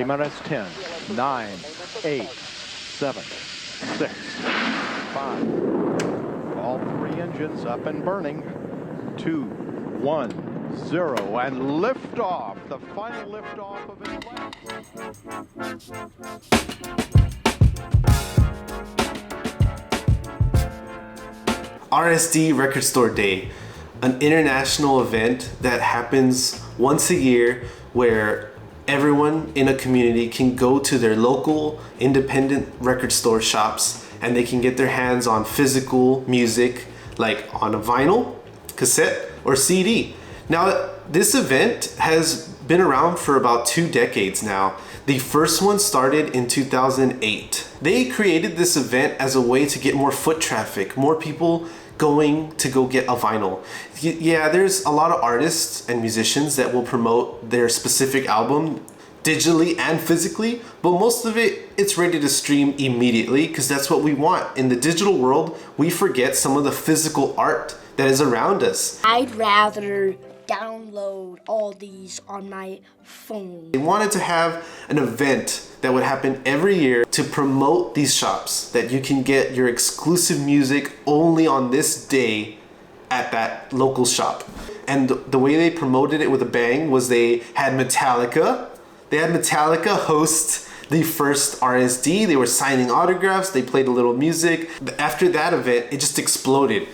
T-minus 10, 9, 8, 7, 6, 5. All three engines up and burning. 2, 1, 0, and liftoff. The final liftoff of his life. RSD Record Store Day, an international event that happens once a year where everyone in a community can go to their local independent record store shops and they can get their hands on physical music like on a vinyl, cassette, or CD. Now, this event has been around for about 2 decades now. The first one started in 2008. They created this event as a way to get more foot traffic, more people going to go get a vinyl. Yeah, there's a lot of artists and musicians that will promote their specific album digitally and physically, but most of it's ready to stream immediately because that's what we want. In the digital world, we forget some of the physical art that is around us. I'd rather download all these on my phone. They wanted to have an event that would happen every year to promote these shops, that you can get your exclusive music only on this day at that local shop. And the way they promoted it with a bang was they had Metallica host the first RSD. They were signing autographs, they played a little music. After that event, it just exploded.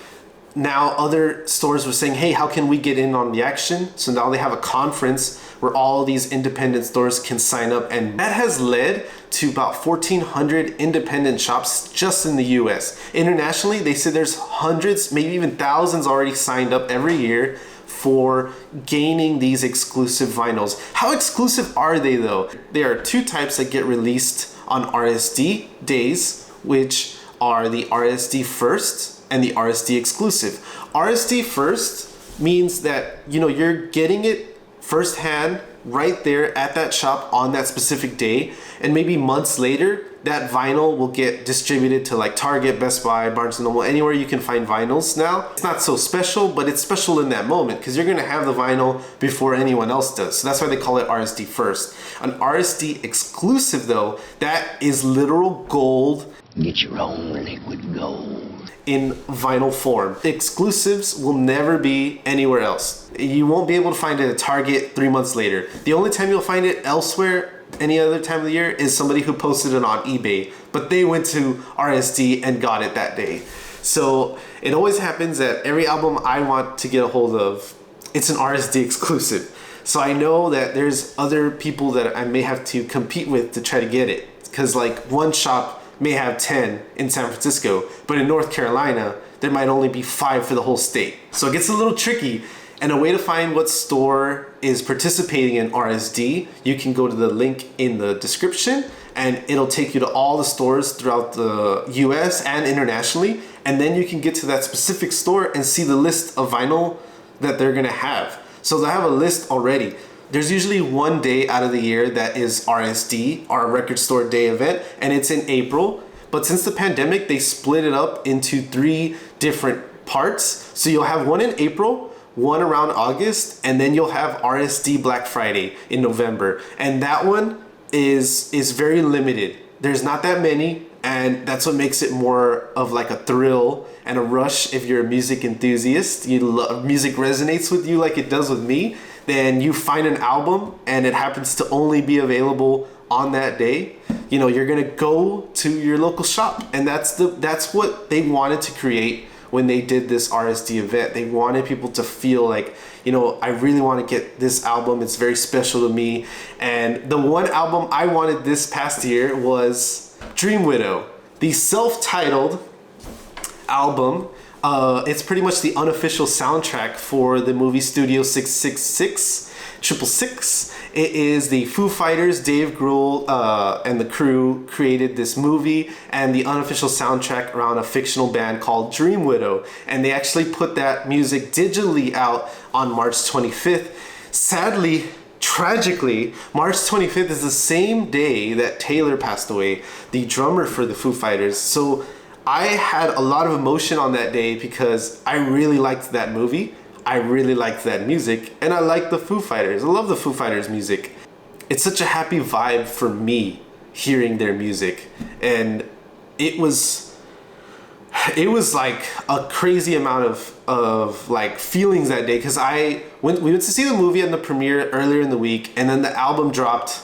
Now other stores were saying, hey, how can we get in on the action? So now they have a conference where all these independent stores can sign up, and that has led to about 1,400 independent shops just in the US. Internationally, they said there's hundreds, maybe even thousands already signed up every year for gaining these exclusive vinyls. How exclusive are they though? There are 2 types that get released on RSD days, which are the RSD First and the RSD Exclusive. RSD First means that you're getting it firsthand right there at that shop on that specific day, and maybe months later that vinyl will get distributed to like Target, Best Buy, Barnes & Noble, anywhere you can find vinyls now. It's not so special, but it's special in that moment because you're gonna have the vinyl before anyone else does. So that's why they call it RSD First. An RSD Exclusive though, that is literal gold. Get your own liquid gold in vinyl form. Exclusives will never be anywhere else. You won't be able to find it at Target 3 months later. The only time you'll find it elsewhere, any other time of the year, is somebody who posted it on eBay, but they went to RSD and got it that day. So it always happens that every album I want to get a hold of, it's an RSD exclusive. So I know that there's other people that I may have to compete with to try to get it, because like one shop may have 10 in San Francisco, but in North Carolina, there might only be 5 for the whole state. So it gets a little tricky. And a way to find what store is participating in RSD, you can go to the link in the description and it'll take you to all the stores throughout the US and internationally. And then you can get to that specific store and see the list of vinyl that they're gonna have. So they have a list already. There's usually one day out of the year that is RSD, our Record Store Day event, and it's in April. But since the pandemic, they split it up into 3 different parts. So you'll have one in April, one around August, and then you'll have RSD Black Friday in November. And that one is very limited. There's not that many, and that's what makes it more of like a thrill and a rush if you're a music enthusiast. Music resonates with you like it does with me. Then you find an album and it happens to only be available on that day. You're gonna go to your local shop, and that's what they wanted to create when they did this RSD event. They wanted people to feel like, I really want to get this album. It's very special to me. And the one album I wanted this past year was Dream Widow, the self-titled album. It's pretty much the unofficial soundtrack for the movie Studio 666. It is the FooFighters, Dave Grohl, and the crew created this movie and the unofficial soundtrack around a fictional band called Dream Widow. And they actually put that music digitally out on March 25th. Sadly, tragically, March 25th is the same day that Taylor passed away, the drummer for the FooFighters. So I had a lot of emotion on that day because I really liked that movie. I really liked that music, and I like the FooFighters. I love the FooFighters music. it's such a happy vibe for me hearing their music. And it was like a crazy amount of like feelings that day, because we went to see the movie and the premiere earlier in the week, and then the album dropped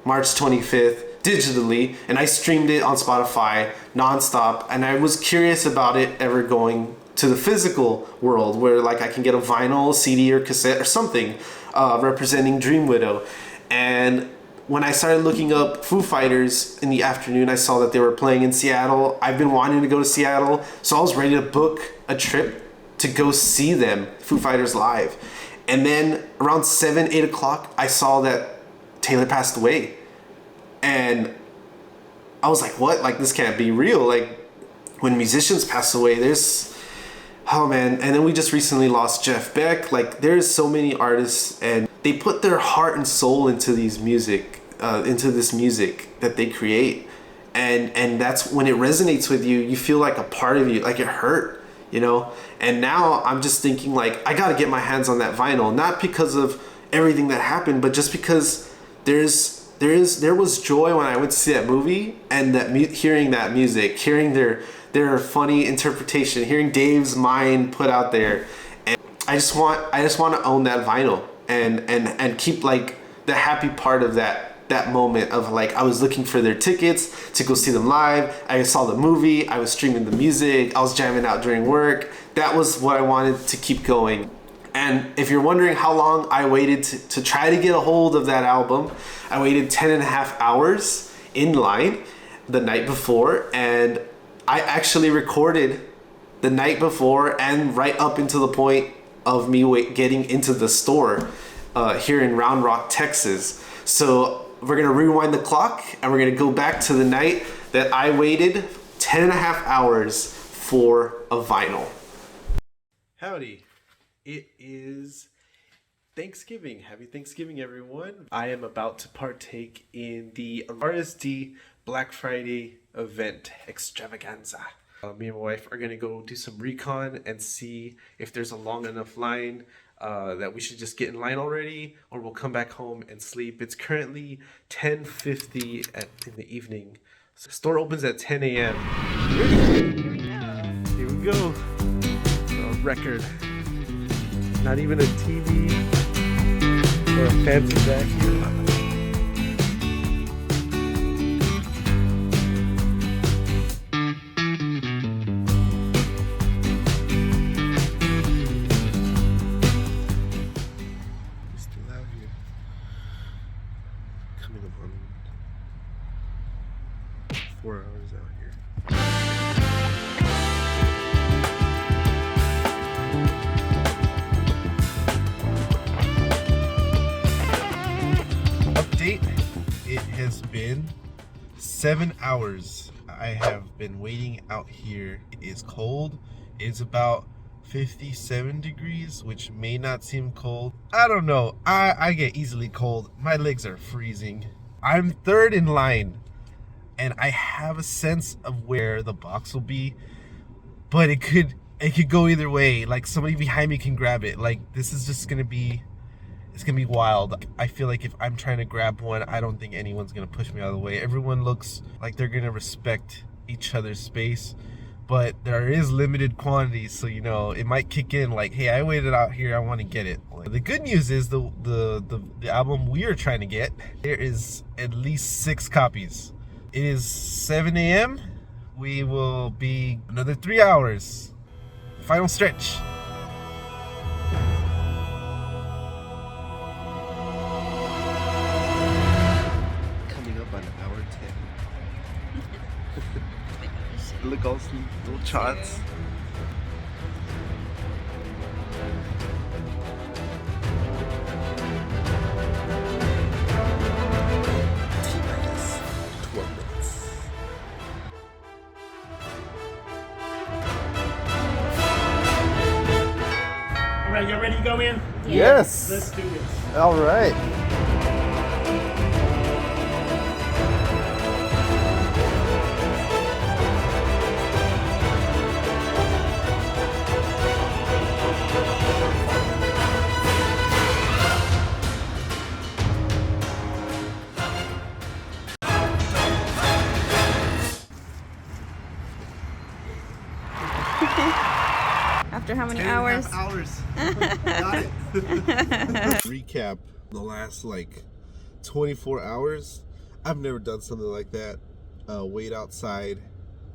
March 25th digitally, and I streamed it on Spotify nonstop, and I was curious about it ever going to the physical world where like I can get a vinyl, CD, or cassette or something representing Dream Widow. And when I started looking up FooFighters in the afternoon, I saw that they were playing in Seattle. I've been wanting to go to Seattle, so I was ready to book a trip to go see them, FooFighters live. And then around 7, 8 o'clock, I saw that Taylor passed away. And I was like, what? Like, this can't be real. Like, when musicians pass away, oh man. And then we just recently lost Jeff Beck. Like, there's so many artists, and they put their heart and soul into this music that they create. And that's when it resonates with you, you feel like a part of you, like it hurt, you know? And now I'm just thinking like, I gotta get my hands on that vinyl, not because of everything that happened, but just because there was joy when I went to see that movie, and hearing that music, hearing their funny interpretation, hearing Dave's mind put out there. And I just want to own that vinyl and keep like the happy part of that moment of like, I was looking for their tickets to go see them live. I saw the movie, I was streaming the music, I was jamming out during work. That was what I wanted to keep going. And if you're wondering how long I waited to try to get a hold of that album, I waited 10.5 hours in line the night before, and I actually recorded the night before and right up into the point of me getting into the store here in Round Rock, Texas. So we're gonna rewind the clock, and we're gonna go back to the night that I waited 10.5 hours for a vinyl. Howdy. It is Thanksgiving. Happy Thanksgiving, everyone. I am about to partake in the RSD Black Friday event extravaganza. Me and my wife are going to go do some recon and see if there's a long enough line that we should just get in line already, or we'll come back home and sleep. It's currently 10:50 in the evening. So the store opens at 10 a.m. Here we go. A record. Not even a TV or a fancy vacuum. Still out here. Coming up on 4 hours out here. It has been 7 hours. I have been waiting out here. It is cold. It's about 57 degrees, which may not seem cold. I don't know. I get easily cold. My legs are freezing. I'm third in line, and I have a sense of where the box will be, but it could go either way. Like, somebody behind me can grab it. Like, this is just gonna be, it's gonna be wild. I feel like if I'm trying to grab one, I don't think anyone's gonna push me out of the way. Everyone looks like they're gonna respect each other's space, but there is limited quantities, so you know it might kick in like, hey, I waited out here, I want to get it. The good news is the album we are trying to get, there is at least 6 copies. It is 7 a.m. We will be another 3 hours. Final stretch. Look, all some little shots. T-minus 12 minutes. All right, you ready to go in? Yes. Let's do this. All right. After how many hours? 10.5 hours. Got it. Recap the last like 24 hours. I've never done something like that. Wait outside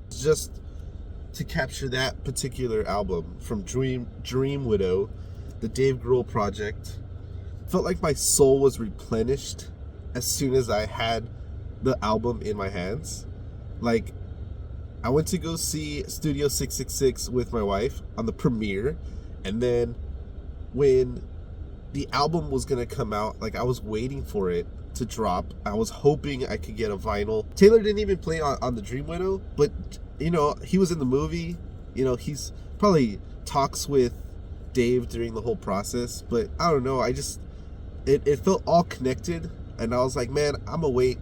just to capture that particular album from Dream Widow, the Dave Grohl project. Felt like my soul was replenished as soon as I had the album in my hands. Like, I went to go see Studio 666 with my wife on the premiere, and then when the album was gonna come out, like, I was waiting for it to drop. I was hoping I could get a vinyl. Taylor didn't even play on the Dream Widow, but you know, he was in the movie. You know, he's probably talks with Dave during the whole process, but I don't know, I just it felt all connected, and I was like, man, I'm gonna wait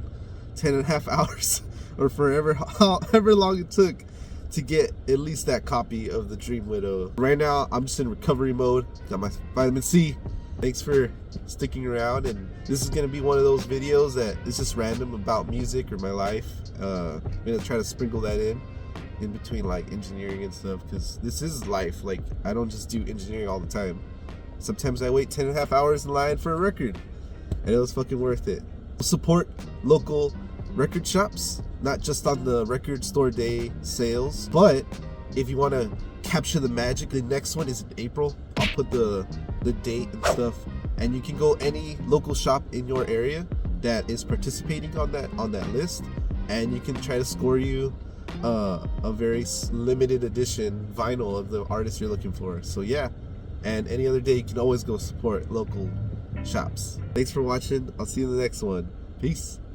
10.5 hours or forever, however long it took to get at least that copy of the Dream Widow. Right now, I'm just in recovery mode. Got my vitamin C. Thanks for sticking around, and this is gonna be one of those videos that is just random about music or my life. I'm gonna try to sprinkle that in between like engineering and stuff, because this is life. Like, I don't just do engineering all the time. Sometimes I wait 10.5 hours in line for a record, and it was fucking worth it. Support local record shops, not just on the record store day sales, but if you want to capture the magic, the next one is in April. I'll put the date and stuff, and you can go any local shop in your area that is participating on that list, and you can try to score you a very limited edition vinyl of the artist you're looking for. So yeah, and any other day you can always go support local shops. Thanks for watching. I'll see you in the next one. Peace.